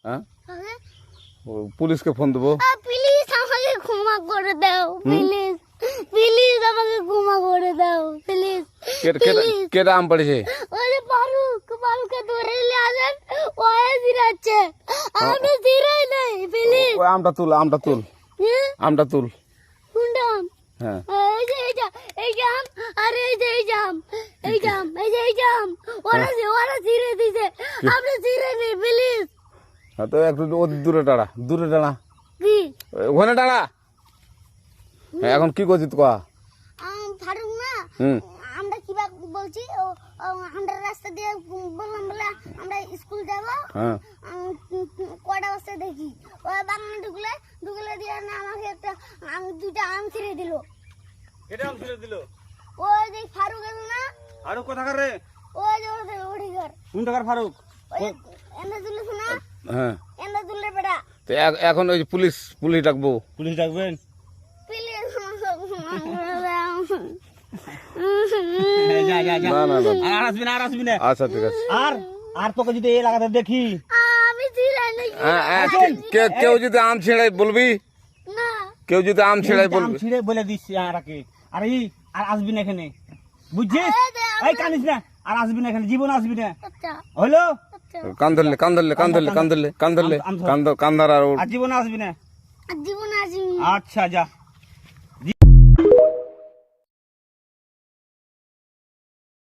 হ্যাঁ পুলিশকে ফোন দেবো। প্লিজ আমাকে ক্ষমা করে দাও, প্লিজ প্লিজ আমাকে ক্ষমা করে দাও, প্লিজ। কেটা আম পড়েছে? ওই ফারুককে ধরে নিয়ে আসেন, ওয়ে জিরাচ্ছে, আমি জিরাই নাই, প্লিজ। ওই আমটা তুল আমটা তুল কোনটা আম? হ্যাঁ এই জাম, আরে এই জাম ওরা জিরে দিছে, আপনি জিরে নেই, প্লিজ। হ্যাঁ তো একটু দূরে দাঁড়া কি ওখানে দাঁড়া। হ্যাঁ এখন কি করছিস তো? ফারুক না, আমরা কিবা বলছি, আমরা রাস্তা দিয়ে বললাম বলে আমরা স্কুল যাব, কটা বস্তা দেখি ওই বাগানে ঢুকলে দিয়ে না আমাকে একটা দুইটা আম ছিঁড়ে দিল। এটা আম ছিঁড়ে দিল? ওই যে ফারুক আছে না, ফারুক কোথাকার রে? ওই যে ওঠি ঘর, কোন টাকার ফারুক? এনে তুলিস না, হ্যাঁ এনে তুললে বেটা। তো এখন ওই পুলিশ ডাকবো। পুলিশ ডাকবেন? প্লিজ যা যা যা, না আর আসবি না। আচ্ছা ঠিক আছে। আর তোকে যদি এই এলাকাতে দেখি, আমি ছিঁড়াই নাকি কেউ যদি আম ছিঁড়াই বলবি, না, কেউ যদি আম ছিঁড়াই আম বলবি। ছিঁড়ে বলে দিচ্ছি আর আসবি না এখানে, বুঝছিস? এই কানিস না, আর আসবি না এখানে, জীবন আসবি না, আচ্ছা হইলো? কান ধরলে কান ধরলে কান ধর আর আর জীবন আসবি না। জীবন আসবি। আচ্ছা যা।